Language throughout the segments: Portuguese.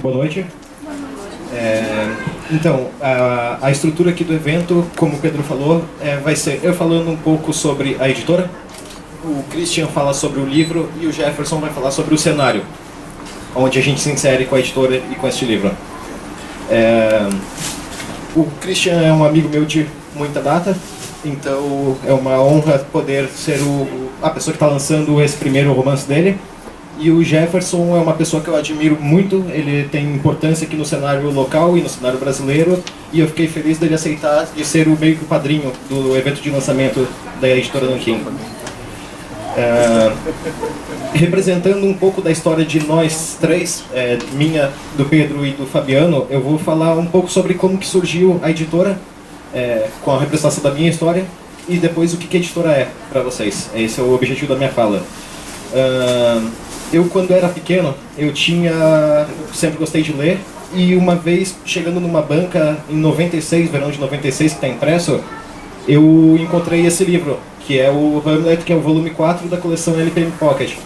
Boa noite. Então, a estrutura aqui do evento, como o Pedro falou, vai ser eu falando um pouco sobre a editora, o Christian fala sobre o livro e o Jefferson vai falar sobre o cenário, onde a gente se insere com a editora e com este livro. O Christian é um amigo meu de muita data, então é uma honra poder ser a pessoa que está lançando esse primeiro romance dele. E o Jefferson é uma pessoa que eu admiro muito, ele tem importância aqui no cenário local e no cenário brasileiro, e eu fiquei feliz dele aceitar de ser o meio que o padrinho do evento de lançamento da editora Nanquim. Representando um pouco da história de nós três, minha, do Pedro e do Fabiano, eu vou falar um pouco sobre como que surgiu a editora, com a representação da minha história, e depois o que a editora é para vocês. Esse é o objetivo da minha fala. Eu, quando era pequeno, eu sempre gostei de ler, e uma vez, chegando numa banca, em 96, verão de 96, que está impresso, eu encontrei esse livro, que é o Hamlet, que é o volume 4 da coleção LPM Pocket.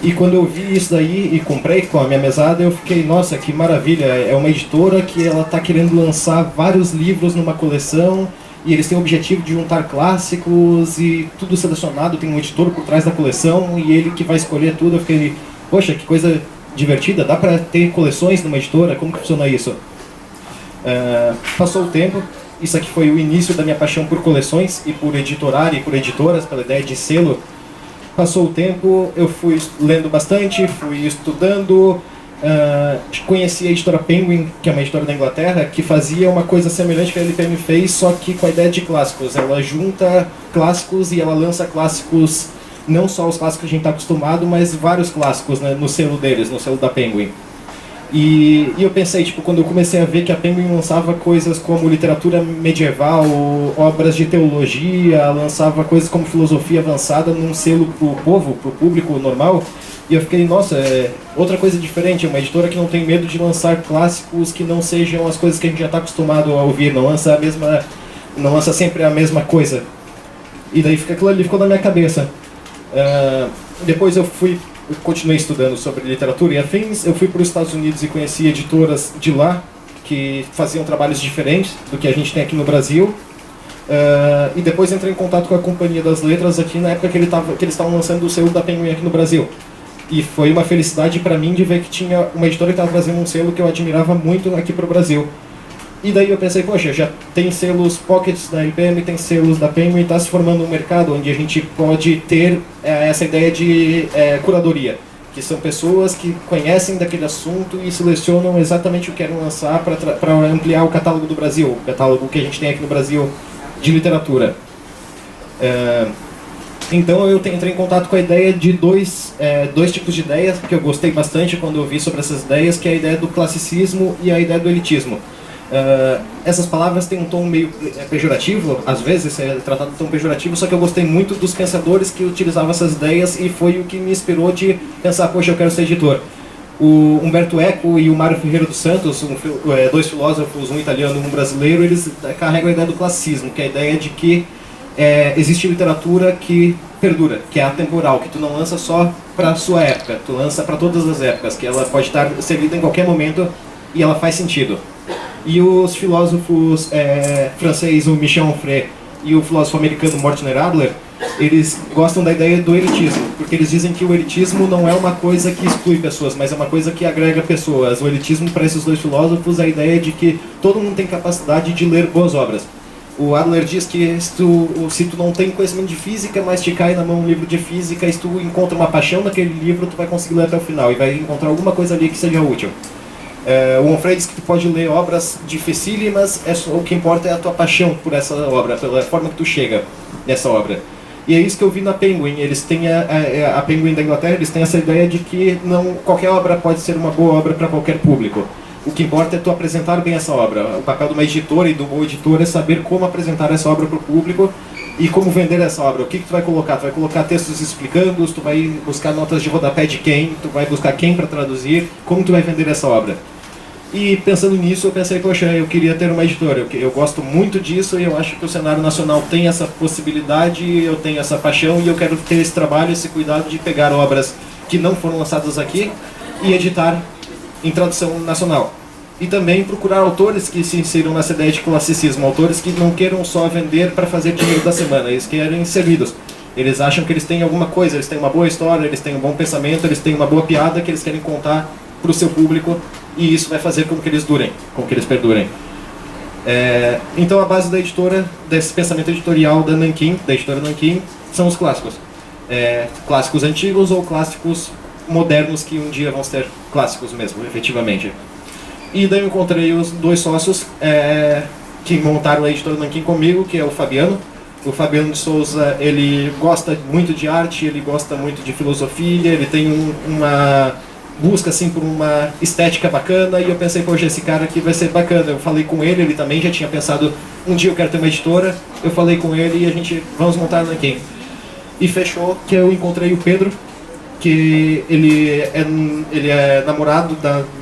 E quando eu vi isso daí e comprei com a minha mesada, eu fiquei, nossa, que maravilha, é uma editora que ela está querendo lançar vários livros numa coleção, e eles têm o objetivo de juntar clássicos e tudo selecionado, tem um editor por trás da coleção e ele que vai escolher tudo. Eu fiquei, poxa, que coisa divertida, dá pra ter coleções numa editora? Como que funciona isso? Passou o tempo, isso aqui foi o início da minha paixão por coleções e por editorar e por editoras, pela ideia de selo. Passou o tempo, eu fui lendo bastante, fui estudando. Conheci a editora Penguin, que é uma editora da Inglaterra, que fazia uma coisa semelhante que a LPM fez, só que com a ideia de clássicos. Ela junta clássicos e ela lança clássicos, não só os clássicos que a gente está acostumado, mas vários clássicos, né, no selo deles, no selo da Penguin. E eu pensei, tipo, quando eu comecei a ver que a Penguin lançava coisas como literatura medieval, obras de teologia, lançava coisas como filosofia avançada num selo pro povo, pro público normal, e eu fiquei, nossa, outra coisa diferente, é uma editora que não tem medo de lançar clássicos que não sejam as coisas que a gente já está acostumado a ouvir, não lança sempre a mesma coisa. E daí aquilo ali ficou na minha cabeça. Depois eu continuei estudando sobre literatura e afins, eu fui para os Estados Unidos e conheci editoras de lá que faziam trabalhos diferentes do que a gente tem aqui no Brasil. E depois entrei em contato com a Companhia das Letras aqui na época que eles estavam lançando o selo da Penguin aqui no Brasil. E foi uma felicidade para mim de ver que tinha uma editora que estava trazendo um selo que eu admirava muito aqui para o Brasil. E daí eu pensei, poxa, já tem selos Pockets da LPM, tem selos da Penguin, está se formando um mercado onde a gente pode ter essa ideia de curadoria, que são pessoas que conhecem daquele assunto e selecionam exatamente o que querem lançar para ampliar o catálogo do Brasil, o catálogo que a gente tem aqui no Brasil de literatura. Então eu entrei em contato com a ideia de dois tipos de ideias que eu gostei bastante quando eu vi sobre essas ideias, que é a ideia do classicismo e a ideia do elitismo. Essas palavras têm um tom meio pejorativo, às vezes é tratado de tom pejorativo, só que eu gostei muito dos pensadores que utilizavam essas ideias e foi o que me inspirou de pensar, poxa, eu quero ser editor. O Humberto Eco e o Mário Ferreira dos Santos, dois filósofos, um italiano e um brasileiro, eles carregam a ideia do classicismo, que é a ideia de que existe literatura que perdura, que é atemporal, que tu não lança só para a sua época, tu lança para todas as épocas, que ela pode ser lida em qualquer momento e ela faz sentido. E os filósofos francês, o Michel Onfray, e o filósofo americano Mortimer Adler, eles gostam da ideia do elitismo, porque eles dizem que o elitismo não é uma coisa que exclui pessoas, mas é uma coisa que agrega pessoas. O elitismo, para esses dois filósofos, é a ideia de que todo mundo tem capacidade de ler boas obras. O Adler diz que se tu não tem conhecimento de física, mas te cai na mão um livro de física, e se tu encontra uma paixão naquele livro, tu vai conseguir ler até o final, e vai encontrar alguma coisa ali que seja útil. O Onfray diz que tu pode ler obras dificílimas, o que importa é a tua paixão por essa obra, pela forma que tu chega nessa obra. E é isso que eu vi na Penguin. Eles têm a Penguin da Inglaterra, eles têm essa ideia de que qualquer obra pode ser uma boa obra para qualquer público. O que importa é tu apresentar bem essa obra. O papel de uma editora e do bom editor é saber como apresentar essa obra para o público e como vender essa obra. O que tu vai colocar? Tu vai colocar textos explicando, tu vai buscar notas de rodapé de quem, tu vai buscar quem para traduzir, como tu vai vender essa obra. E pensando nisso, eu pensei, poxa, eu queria ter uma editora. Eu gosto muito disso e eu acho que o cenário nacional tem essa possibilidade, eu tenho essa paixão e eu quero ter esse trabalho, esse cuidado de pegar obras que não foram lançadas aqui e editar em tradução nacional. E também procurar autores que se insiram nessa ideia de classicismo, autores que não queiram só vender para fazer dinheiro da semana, eles querem ser lidos. Eles acham que eles têm alguma coisa, eles têm uma boa história, eles têm um bom pensamento, eles têm uma boa piada que eles querem contar para o seu público, e isso vai fazer com que eles durem, com que eles perdurem. Então a base da editora, desse pensamento editorial da Nanquim, da editora Nanquim, são os clássicos. Clássicos antigos ou clássicos modernos que um dia vão ser clássicos mesmo, efetivamente. E daí eu encontrei os dois sócios que montaram a editora Nanquim comigo, que é o Fabiano. O Fabiano de Souza, ele gosta muito de arte, ele gosta muito de filosofia, ele tem uma busca assim por uma estética bacana, e eu pensei, poxa, esse cara aqui vai ser bacana. Eu falei com ele, ele também já tinha pensado, um dia eu quero ter uma editora. Eu falei com ele e a gente, vamos montar a Nanquim. E fechou que eu encontrei o Pedro, que ele é namorado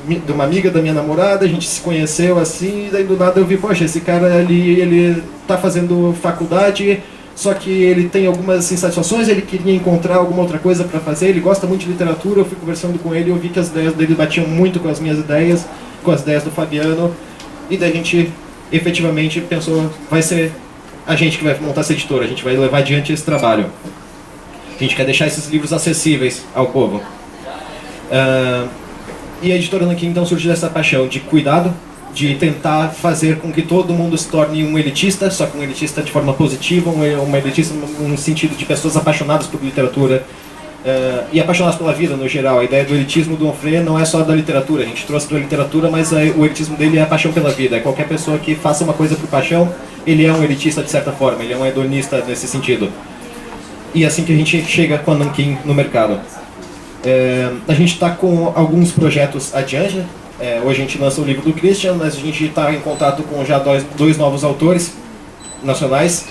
de uma amiga da minha namorada. A gente se conheceu assim, e daí do nada eu vi, poxa, esse cara ali, ele tá fazendo faculdade, só que ele tem algumas insatisfações, ele queria encontrar alguma outra coisa para fazer, ele gosta muito de literatura. Eu fui conversando com ele e eu vi que as ideias dele batiam muito com as minhas ideias, com as ideias do Fabiano, e daí a gente efetivamente pensou, vai ser a gente que vai montar essa editora, a gente vai levar adiante esse trabalho. A gente quer deixar esses livros acessíveis ao povo. E a editora Nanquim então surgiu dessa paixão de cuidado, de tentar fazer com que todo mundo se torne um elitista, só que um elitista de forma positiva, um elitista no sentido de pessoas apaixonadas por literatura e apaixonadas pela vida no geral. A ideia do elitismo do Onfray não é só da literatura, a gente trouxe da literatura, mas o elitismo dele é a paixão pela vida. Qualquer pessoa que faça uma coisa por paixão, ele é um elitista de certa forma, ele é um hedonista nesse sentido. E é assim que a gente chega com a Nanquim no mercado. A gente está com alguns projetos adiante. Hoje a gente lança o livro do Christian, mas a gente está em contato com já dois novos autores nacionais.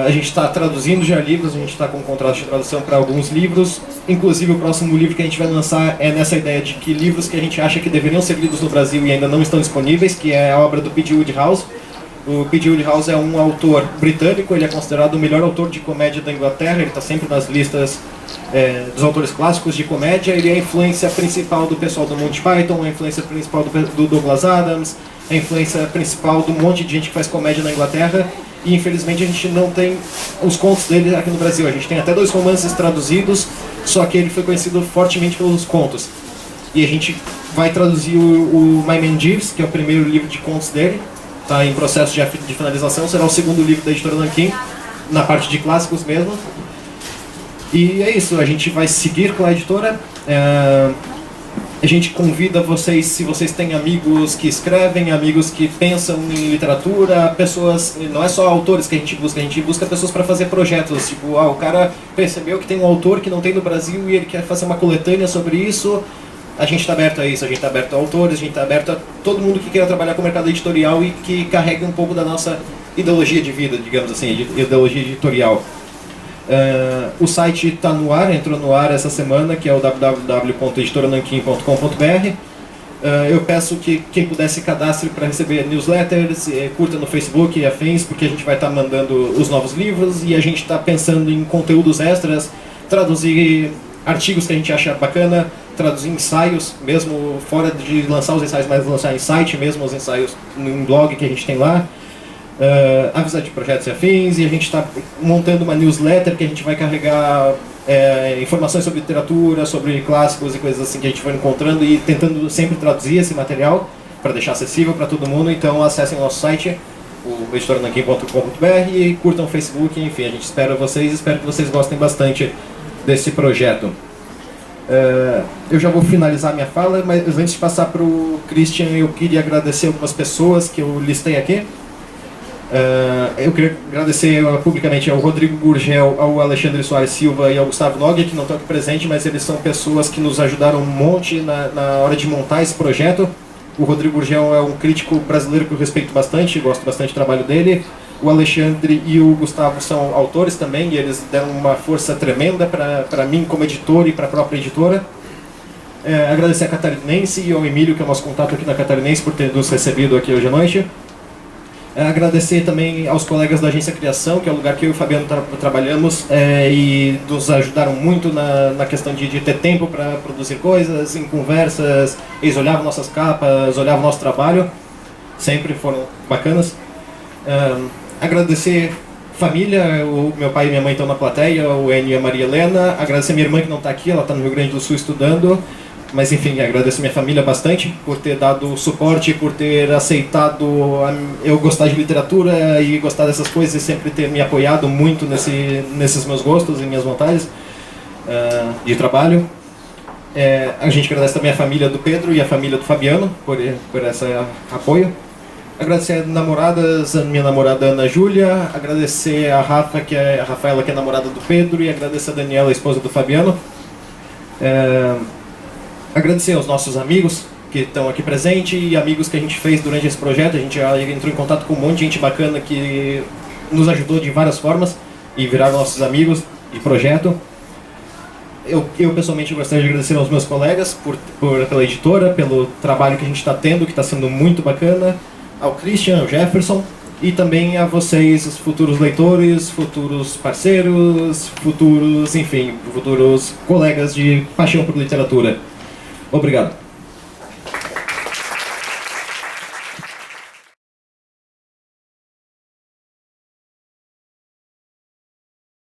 A gente está traduzindo já livros, a gente está com um contrato de tradução para alguns livros. Inclusive o próximo livro que a gente vai lançar é nessa ideia de que livros que a gente acha que deveriam ser lidos no Brasil e ainda não estão disponíveis, que é a obra do P.G. Wodehouse. O P.G. Wodehouse é um autor britânico, ele é considerado o melhor autor de comédia da Inglaterra, ele está sempre nas listas dos autores clássicos de comédia. Ele é a influência principal do pessoal do Monty Python, a influência principal do Douglas Adams, a influência principal de um monte de gente que faz comédia na Inglaterra, e infelizmente a gente não tem os contos dele aqui no Brasil. A gente tem até 2 romances traduzidos, só que ele foi conhecido fortemente pelos contos. E a gente vai traduzir o My Man Jeeves, que é o primeiro livro de contos dele. Está em processo de finalização, será o segundo livro da editora Nanquim, na parte de clássicos mesmo. E é isso, a gente vai seguir com a editora. A gente convida vocês, se vocês têm amigos que escrevem, amigos que pensam em literatura, pessoas, não é só autores que a gente busca pessoas para fazer projetos. Tipo, o cara percebeu que tem um autor que não tem no Brasil e ele quer fazer uma coletânea sobre isso. A gente está aberto a isso, a gente está aberto a autores, a gente está aberto a todo mundo que queira trabalhar com o mercado editorial e que carregue um pouco da nossa ideologia de vida, digamos assim, ideologia editorial. O site está no ar, entrou no ar essa semana, que é o www.editorananquim.com.br. Eu peço que quem puder se cadastre para receber newsletters, curta no Facebook e afins, porque a gente vai estar mandando os novos livros e a gente está pensando em conteúdos extras, traduzir artigos que a gente acha bacana, traduzir ensaios, mesmo fora de lançar os ensaios, mas lançar em site mesmo, os ensaios num blog que a gente tem lá, avisar de projetos e afins, e a gente está montando uma newsletter que a gente vai carregar informações sobre literatura, sobre clássicos e coisas assim que a gente vai encontrando e tentando sempre traduzir esse material para deixar acessível para todo mundo. Então acessem o nosso site, o editorananquim.com.br, e curtam o Facebook, enfim, a gente espera vocês, espero que vocês gostem bastante desse projeto. Eu já vou finalizar minha fala, mas antes de passar para o Christian, eu queria agradecer algumas pessoas que eu listei aqui. Eu queria agradecer publicamente ao Rodrigo Gurgel, ao Alexandre Soares Silva e ao Gustavo Noguia, que não estão aqui presentes, mas eles são pessoas que nos ajudaram um monte na hora de montar esse projeto. O Rodrigo Gurgel é um crítico brasileiro que eu respeito bastante, gosto bastante do trabalho dele. O Alexandre e o Gustavo são autores também, e eles deram uma força tremenda para mim como editor e para a própria editora. Agradecer a Catarinense e ao Emílio, que é o nosso contato aqui na Catarinense, por ter nos recebido aqui hoje à noite. Agradecer também aos colegas da Agência Criação, que é o lugar que eu e o Fabiano trabalhamos, e nos ajudaram muito na questão de ter tempo para produzir coisas, em conversas. Eles olhavam nossas capas, olhavam nosso trabalho, sempre foram bacanas. Agradecer família, o meu pai e minha mãe estão na plateia, o Enio e a Maria Helena. Agradecer minha irmã que não está aqui, ela está no Rio Grande do Sul estudando. Mas enfim, agradeço minha família bastante por ter dado suporte, por ter aceitado eu gostar de literatura e gostar dessas coisas e sempre ter me apoiado muito nesses meus gostos e minhas vontades de trabalho. A gente agradece também a família do Pedro e a família do Fabiano por esse apoio. Agradecer a namoradas, a minha namorada Ana Júlia, agradecer a Rafa, a Rafaela, que é a namorada do Pedro, e agradecer a Daniela, a esposa do Fabiano. Agradecer aos nossos amigos que estão aqui presentes e amigos que a gente fez durante esse projeto. A gente já entrou em contato com um monte de gente bacana que nos ajudou de várias formas e viraram nossos amigos de projeto. Eu pessoalmente gostaria de agradecer aos meus colegas pela editora, pelo trabalho que a gente está tendo, que está sendo muito bacana, ao Christian, ao Jefferson, e também a vocês, os futuros leitores, futuros parceiros, futuros colegas de paixão por literatura. Obrigado.